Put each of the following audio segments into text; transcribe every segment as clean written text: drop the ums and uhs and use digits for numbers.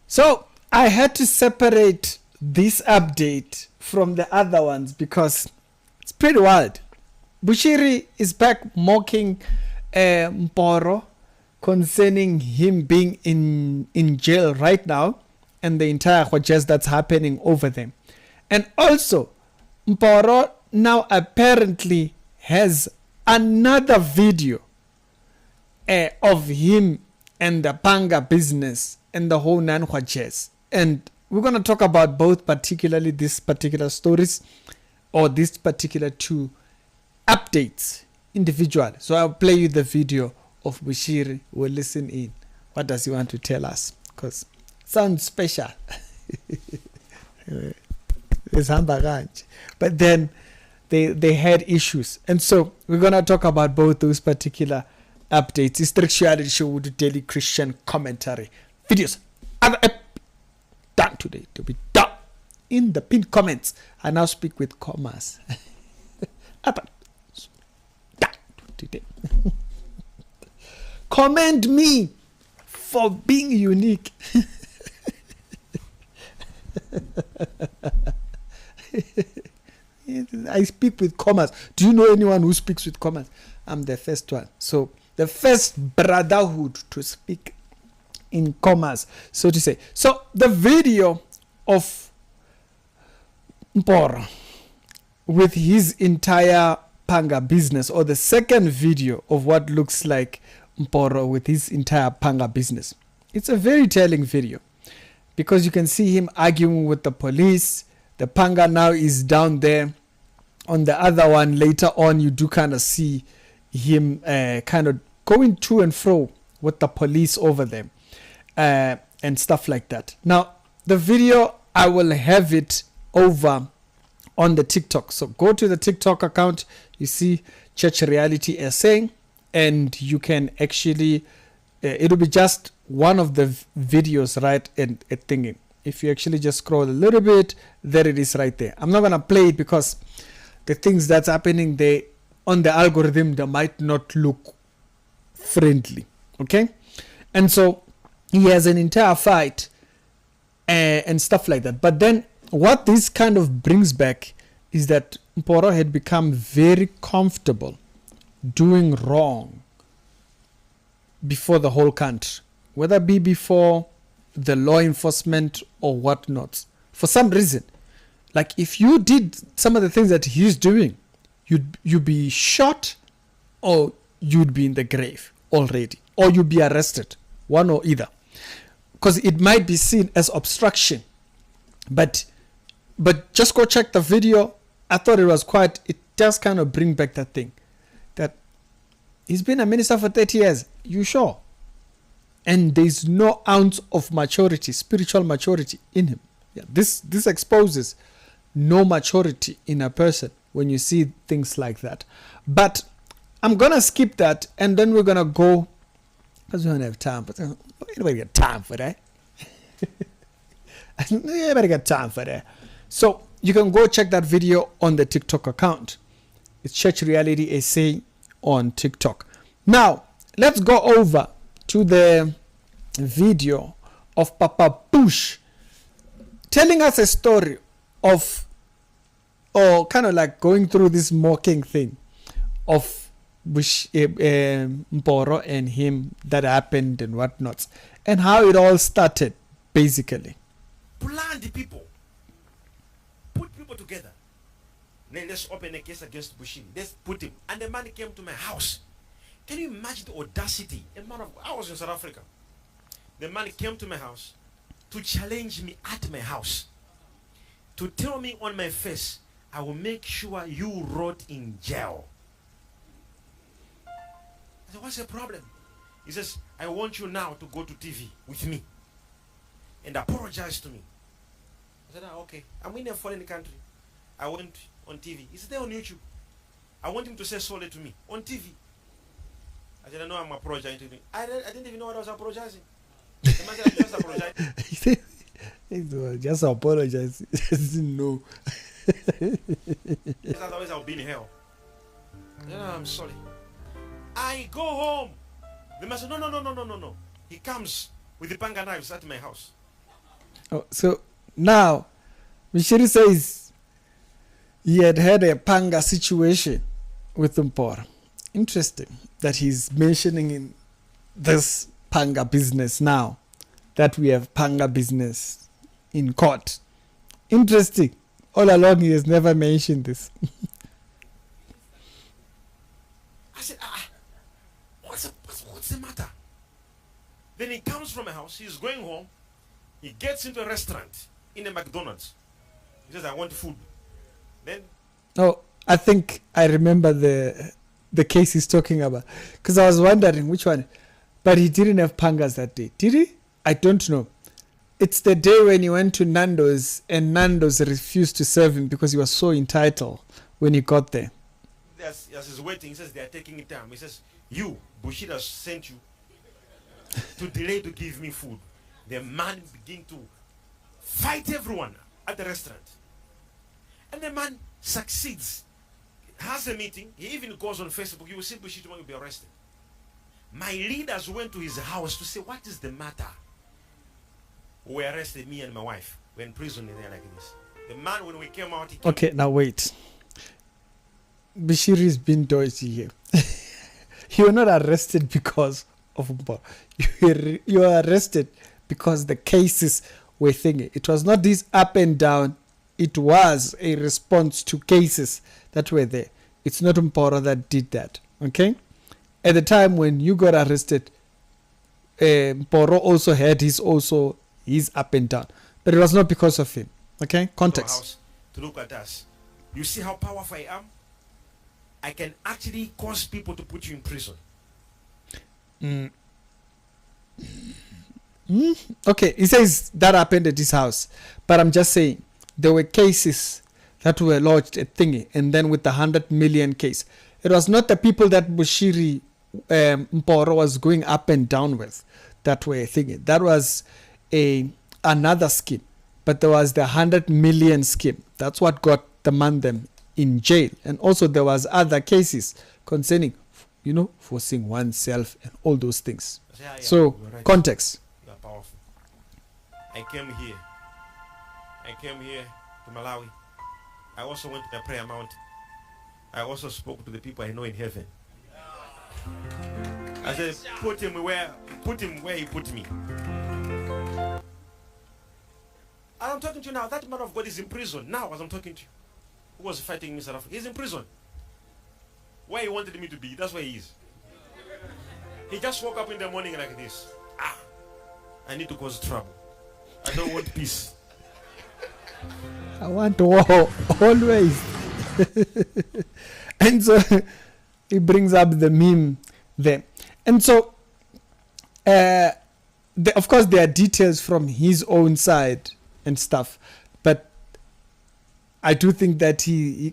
So I had to separate this update from the other ones because it's pretty wild. Bushiri is back mocking Mboro concerning him being in jail right now and the entire hojaz that's happening over there. And also, Mboro now apparently has another video of him and the Panga business and the whole Nanhwa. And we're going to talk about both, particularly these particular stories or these particular two updates individually. So I'll play you the video of Bushiri. We'll listen in. What does he want to tell us? Because it sounds special. It's Hambaganj. But then they had issues. And so we're going to talk about both those particular updates. It's the reality show with the daily Christian commentary videos. Done today. To be done. In the pinned comments. I now speak with commas. Today. Commend me for being unique. I speak with commas. Do you know anyone who speaks with commas? I'm the first one. So the first brotherhood to speak in commas, so to say. So the video of Mboro with his entire Panga business, or the second video of what looks like Mboro with his entire Panga business. It's a very telling video because you can see him arguing with the police. The Panga now is down there. On the other one, later on, you do kind of see him kind of going to and fro with the police over there and stuff like that. Now, the video, I will have it over on the TikTok. So go to the TikTok account. You see Church Reality Essay, and you can actually, it'll be just one of the videos right in thinking. If you actually just scroll a little bit, there it is right there. I'm not going to play it because the things that's happening there on the algorithm, they might not look friendly. Okay? And so he has an entire fight and stuff like that. But then what this kind of brings back is that Mboro had become very comfortable doing wrong before the whole country, whether it be before the law enforcement or whatnot. For some reason, like if you did some of the things that he's doing, you'd be shot or you'd be in the grave already, or you'd be arrested, one or either, because it might be seen as obstruction. But just go check the video. I thought it does kind of bring back that thing that he's been a minister for 30 years. You sure? And there's no ounce of maturity, spiritual maturity in him. Yeah, this exposes no maturity in a person when you see things like that. But I'm going to skip that, and then we're going to go, because we don't have time. But anybody got time for that? Anybody got time for that? So you can go check that video on the TikTok account. It's Church Reality Essay on TikTok. Now, let's go over to the video of Papa Bush telling us a story of, or kind of like going through this mocking thing of Bush, Mboro and him that happened and whatnot, and how it all started, basically. Plan the people. Put people together. Then let's open a case against Bushiri. Let's put him. And the man came to my house. Can you imagine the audacity? I was in South Africa. The man came to my house to challenge me at my house. To tell me on my face, I will make sure you rot in jail. I said, what's the problem? He says, I want you now to go to TV with me and apologize to me. I said, okay. I'm in a foreign country. I went on TV. It's there on YouTube. I want him to say sorry to me on TV. I said, I know I'm apologizing to him. I didn't even know what I was apologizing. The man said, I just apologized. He just apologized. He doesn't know. Otherwise I'll be in hell. I said, I'm sorry. I go home. The man said, no. He comes with the panga knives at my house. Oh, so now, Bushiri says he had a Panga situation with Mboro. Interesting that he's mentioning in this Panga business now, that we have Panga business in court. Interesting. All along he has never mentioned this. I said, what's the matter? Then he comes from a house, he's going home, he gets into a restaurant in a McDonald's. He says, I want food. Then Oh, I think I remember the case he's talking about. Because I was wondering which one. But he didn't have Pangas that day. Did he? I don't know. It's the day when he went to Nando's and Nando's refused to serve him because he was so entitled when he got there. as he's waiting, he says they are taking time. He says, you, Bushiri has sent you to delay to give me food. The man begin to fight everyone at the restaurant. And the man succeeds. Has a meeting. He even goes on Facebook. You will see Bushiri tomorrow will be arrested. My leaders went to his house to say, what is the matter? We arrested me and my wife. We're in prison in there like this. The man, when we came out, he came. Okay, now wait. Bushiri is being dodgy here. You were not arrested because of Mboro. You were arrested because the cases were thingy. It was not this up and down. It was a response to cases that were there. It's not Mboro that did that. Okay? At the time when you got arrested, Mboro also had his up and down. But it was not because of him. Okay? Context. House to look at us. You see how powerful I am? I can actually cause people to put you in prison. Okay, he says that happened at his house. But I'm just saying, there were cases that were lodged at Thingy, and then with the 100 million case. It was not the people that Bushiri Mboro was going up and down with that were Thingy. That was another scheme. But there was the 100 million scheme. That's what got the man them in jail. And also there was other cases concerning, forcing oneself and all those things. So, right. Context. You are powerful. I came here to Malawi. I also went to the prayer mountain. I also spoke to the people I know in heaven. I said, put him where he put me. And I'm talking to you now. That man of God is in prison now as I'm talking to you. Who was fighting me in South Africa? He's in prison. Where he wanted me to be, that's where he is. He just woke up in the morning like this. I need to cause trouble. I don't want peace. I want war always. And so he brings up the meme there. And so, of course, there are details from his own side and stuff. But I do think that he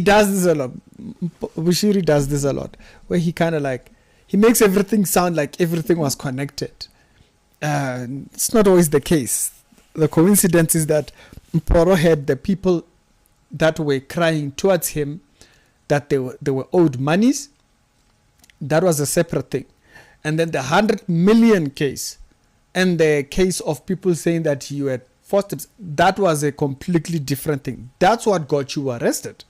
does this a lot. Bushiri does this a lot. Where he kind of he makes everything sound like everything was connected. It's not always the case. The coincidence is that Mboro had the people that were crying towards him that they were owed monies. That was a separate thing. And then the 100 million case and the case of people saying that you had forced, that was a completely different thing. That's what got you arrested.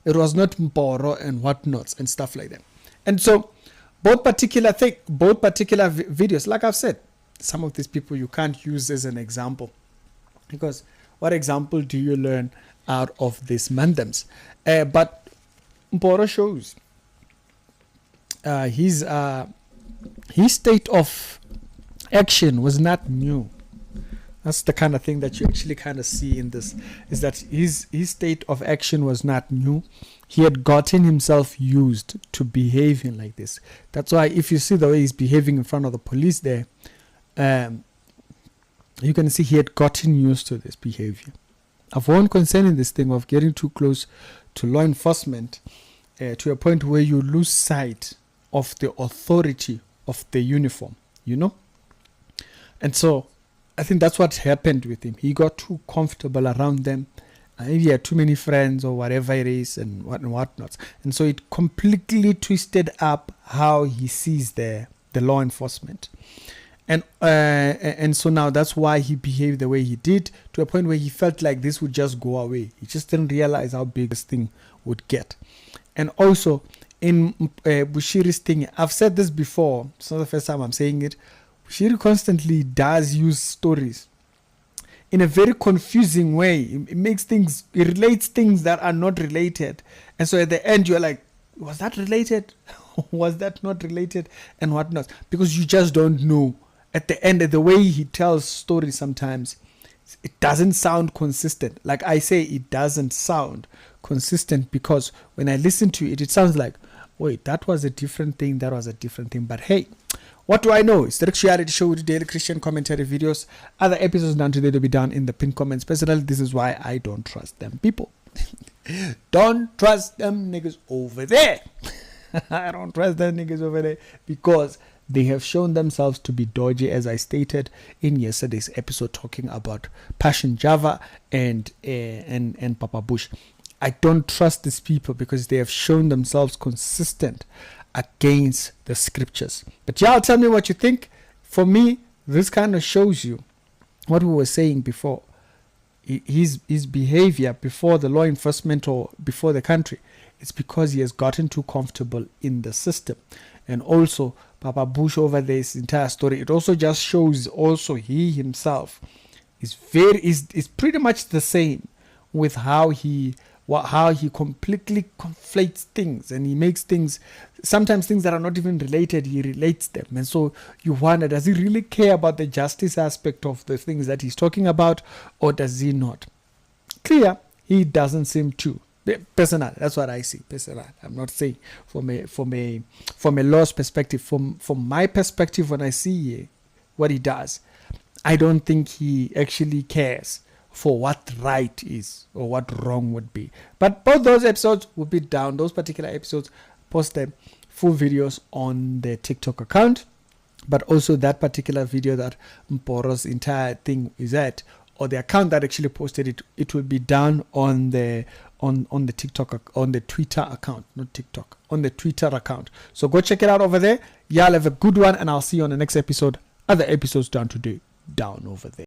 It was not Mboro and whatnots and stuff like that. And so both particular videos, like I've said, some of these people you can't use as an example. Because what example do you learn out of these mandems? But Mboro shows his state of action was not new. That's the kind of thing that you actually kind of see in this, is that his state of action was not new. He had gotten himself used to behaving like this. That's why if you see the way he's behaving in front of the police there, you can see he had gotten used to this behavior. I've one concerning this thing of getting too close to law enforcement to a point where you lose sight of the authority of the uniform, And so I think that's what happened with him. He got too comfortable around them. Maybe he had too many friends or whatever it is and whatnot. And so it completely twisted up how he sees the law enforcement. And so now that's why he behaved the way he did, to a point where he felt like this would just go away. He just didn't realize how big this thing would get. And also in Bushiri's thing, I've said this before, it's not the first time I'm saying it. Bushiri constantly does use stories in a very confusing way. It makes things, it relates things that are not related. And so at the end, you're like, was that related? Was that not related? And whatnot. Because you just don't know. At the end, the way he tells stories sometimes, it doesn't sound consistent. Like I say, it doesn't sound consistent, because when I listen to it, it sounds like, wait, that was a different thing, that was a different thing. But hey, what do I know? It's the Rick Reality Show with daily Christian commentary videos. Other episodes down today will be down in the pinned comments. Personally, this is why I don't trust them people. Don't trust them niggas over there. I don't trust them niggas over there, because they have shown themselves to be dodgy, as I stated in yesterday's episode talking about Passion Java and Papa Bush. I don't trust these people because they have shown themselves consistent against the scriptures. But y'all tell me what you think. For me, this kind of shows you what we were saying before. His behavior before the law enforcement or before the country, it's because he has gotten too comfortable in the system. And also Papa Bush over this entire story, it also just shows also he himself is pretty much the same with how he completely conflates things, and he makes things, sometimes things that are not even related, he relates them. And so you wonder, does he really care about the justice aspect of the things that he's talking about, or does he not? Clear, he doesn't seem to. Personal, that's what I see. Personal, I'm not saying from a law's perspective. From my perspective, when I see what he does, I don't think he actually cares for what right is or what wrong would be. But both those episodes will be down. Those particular episodes, post them full videos on the TikTok account, but also that particular video that Mboro's entire thing is at, or the account that actually posted it, it will be down on the TikTok, on the Twitter account, not TikTok, on the Twitter account. So go check it out over there. Y'all have a good one, and I'll see you on the next episode. Other episodes down today, down over there.